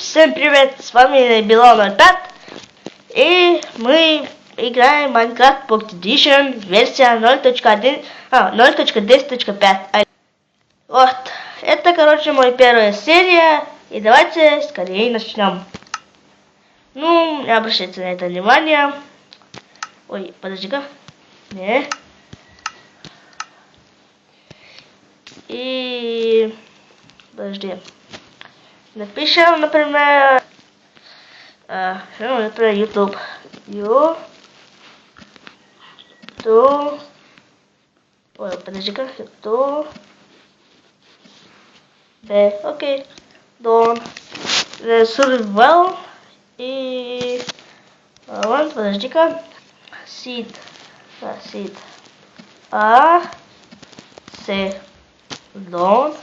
Всем привет, с вами Било05. И мы играем Minecraft Pocket Edition, версия 0.10.5. Вот, это, короче, моя первая серия. И давайте скорее начнем. Ну, не обращайте на это внимание. Ой, подожди-ка. Не. И... Подожди. Напишем, например, например, YouTube. Ой, подожди-ка. YouTube. Окей. Дон. Survival. И... Вон, подожди-ка. Seed. Seed. С. Дон.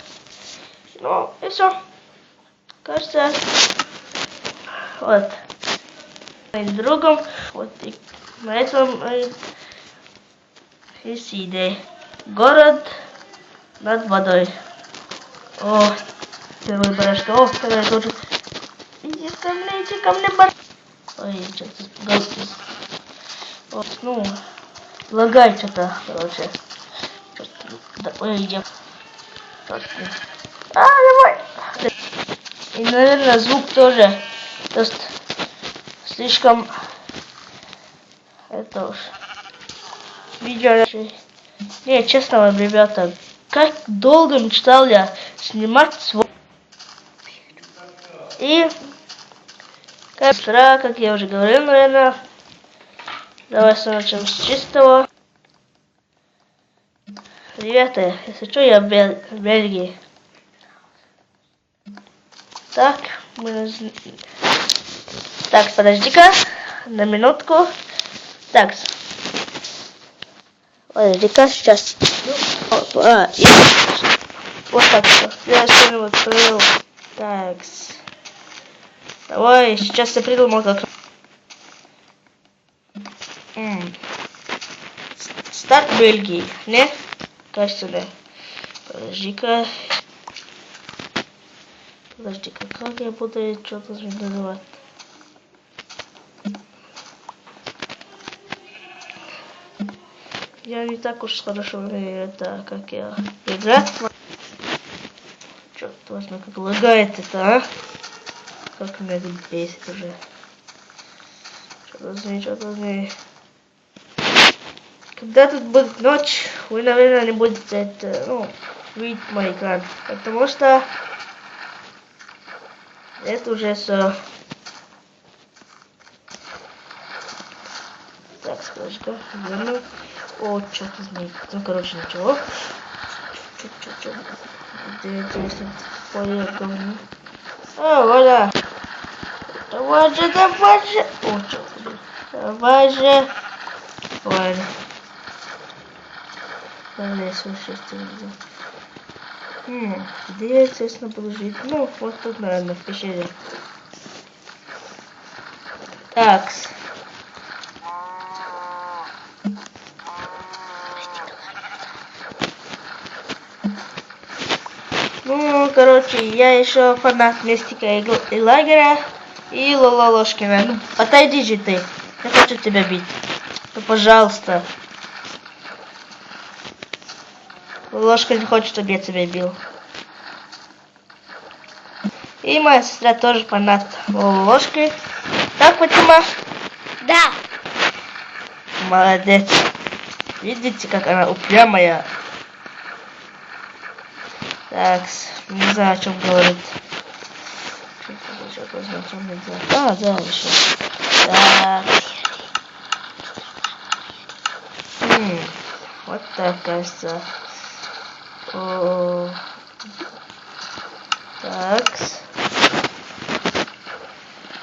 Ну, и все. Кажется, вот. И другом, вот и на этом и сидит. Город над водой. О, первый барашка. О, второй тоже. Иди ко мне, бар. Ой, что-то испугался. Вот, ну, лагай что-то, короче. Ой, идем. Давай. И, наверное, звук тоже просто слишком... Это уж... Видео... Не, честно вам, ребята, как долго мечтал я снимать свой... И... Как я уже говорил, наверное... Давайте начнем с чистого. Ребята, если что, я в Бельгии. Так, так, подожди-ка, на минутку. Так, подожди-ка, сейчас. Вот так что. Я что-нибудь открыл. Так, давай, сейчас я придумал как. Старт Бельгии, не? Кажется, да. Подожди-ка. Подожди-ка, как я буду что-то называть? Я не так уж хорошо умею это, как я играть. Черт возьми, как лагает это, а? Как меня это бесит уже. Что-то возьми. Когда тут будет ночь, вы, наверное, не будете это, ну, видеть мой экран. Потому что это уже все. Так, скажи-ка, верну. О, что-то знает. Ну, короче, ничего. Чё. Где интересно твое говно? Вуаля. Давай же. О, что-то. Давай же. Ладно. Давай, слушайте. Где я, естественно, буду жить? Ну, вот тут, наверное, в пещере. Такс. Ну, короче, я еще фанат Мистика и Лагеря и Лололошкина. Ну, отойди же ты. Я хочу тебя бить. Ну, пожалуйста. Ложка не хочет, чтобы я тебя бил. И моя сестра тоже фанат ложки. Так, Фатима? Да. Молодец. Видите, как она упрямая. Так, не знаю, о чем говорит. Да, еще. Так. Вот так, кажется. О. Так.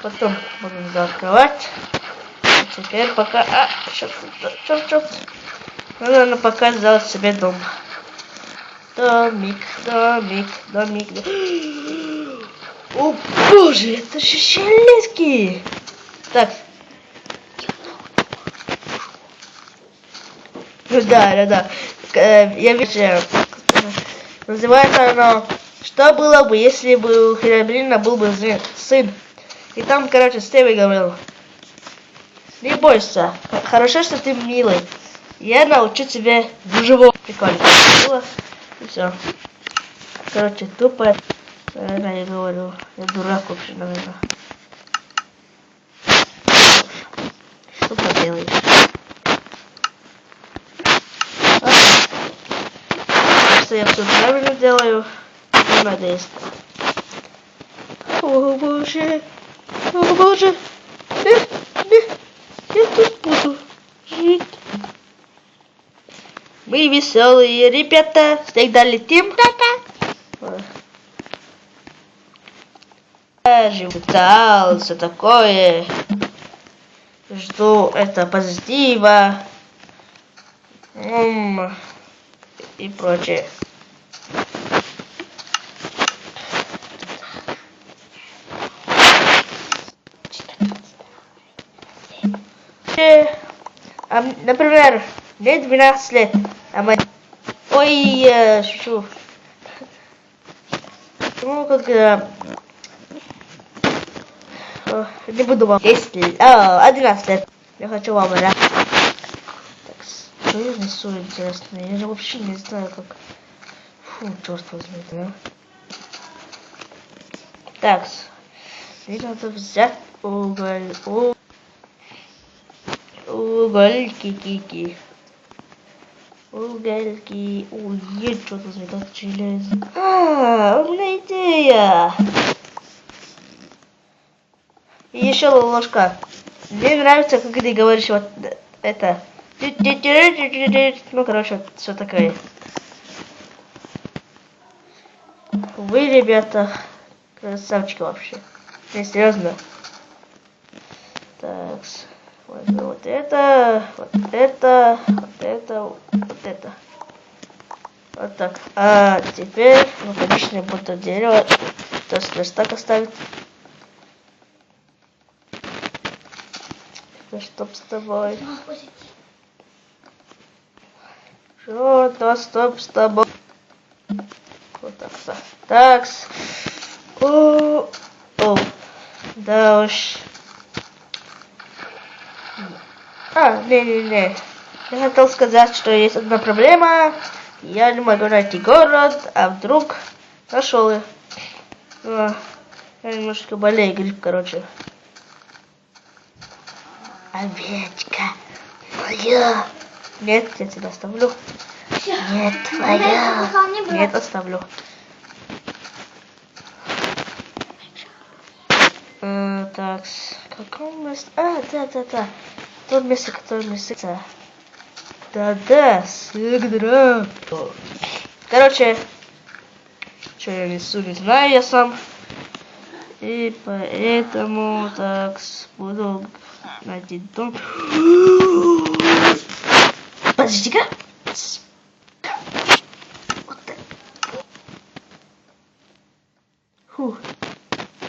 Потом будем открывать. Теперь пока... Черт. Надо пока сделать себе дом. Домик. О, боже, это же щелетки. Так. Да. Я вижу. Называется оно Что было бы, если бы у Херобрина был бы сын? И там, короче, Стеви говорил: не бойся, хорошо, что ты милый. Я научу тебя живого. Прикольно было. И все. Короче, тупо. Наверное, я говорю. Я дурак вообще, наверное. Что поделаешь? Что я все правильно делаю. Не надеюсь. О боже. О боже. Я тут буду жить. Мы веселые ребята. Всегда летим. Живу, все такое. Жду это позитива. И прочее. Например, мне 12 лет. Ой, шучу. Ну, как... не буду вам 10 лет. 11 лет. Я хочу вам рассказать. Так, что я несу, интересно? Я же вообще не знаю, как... Фу, черт возьми, да? Так, мне надо взять угольки. Угольки. Ой, что-то взлетает железо. Умная идея. И еще ложка. Мне нравится, как ты говоришь вот это. Ну, короче, вот, все такое. Вы, ребята, красавчики вообще. Не, серьезно. Так, возьму вот это, вот это, вот это, вот это. Вот так. А теперь, ну, конечно, я буду дерево, то есть верстак оставить. Стоп с тобой. Что-то стоп с тобой. Вот так, так. Такс. О, да уж. Не. Я хотел сказать, что есть одна проблема. Я не могу найти город, а вдруг нашел их. Я немножко болею, грипп, короче. Овечка моя. Нет, я тебя оставлю. Нет, твоя. Нет, оставлю. Так, каком месте? Да. То место, которое место. Да, всегда. Короче, что я несу, не знаю я сам. И поэтому так буду найти дом. Подожди-ка. Вот так. Фу.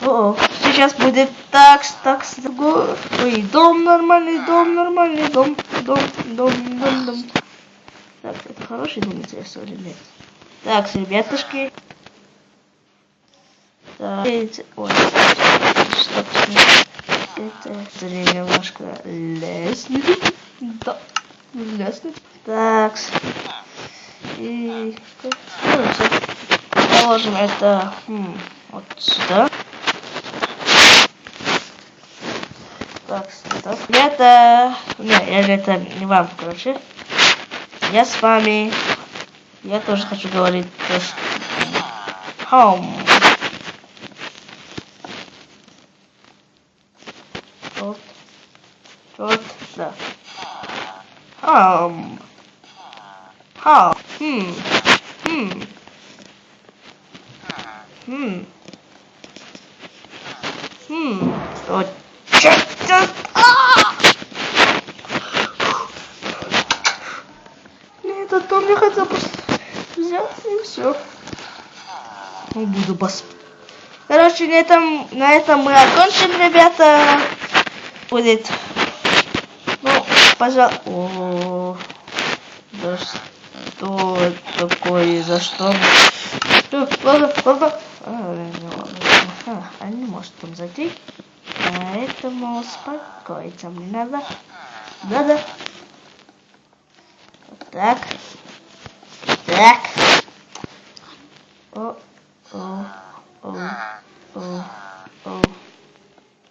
О, сейчас будет такс. Ой, дом нормальный. Дом. Так, это хороший дом, интересно или нет? Так, ребятушки. Так, ой, стоп. Это немножко лестница. Да, лестница. Так, и положим это вот сюда. Так, стоп. Это не вам, короче. Я с вами. Я тоже хочу говорить. Home. Вот, да. Home. Вот. Этот дом я хотел бы взять и все. Буду бас. Короче, на этом мы окончим, ребята. Будет. Ну, пожалуйста. О, да что такое? За что? Ладно. А не может там зайти. Поэтому успокоиться мне надо. Да. Вот так. Так. О.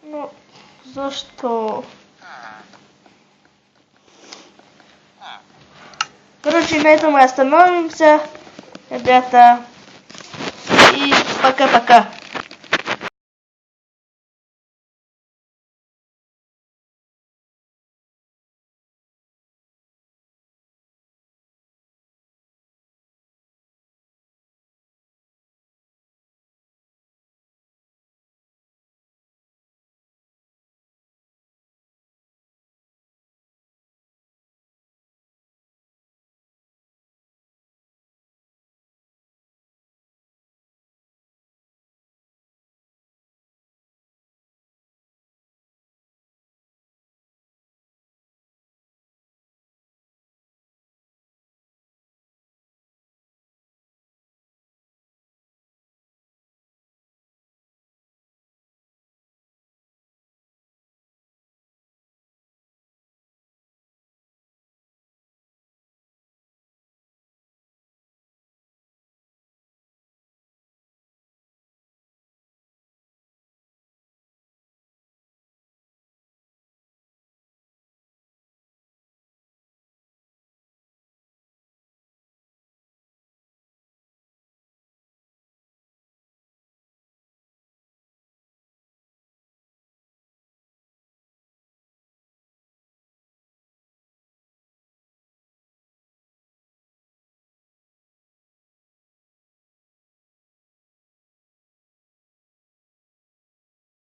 Ну, за что? Короче, на этом мы остановимся, ребята. И пока-пока.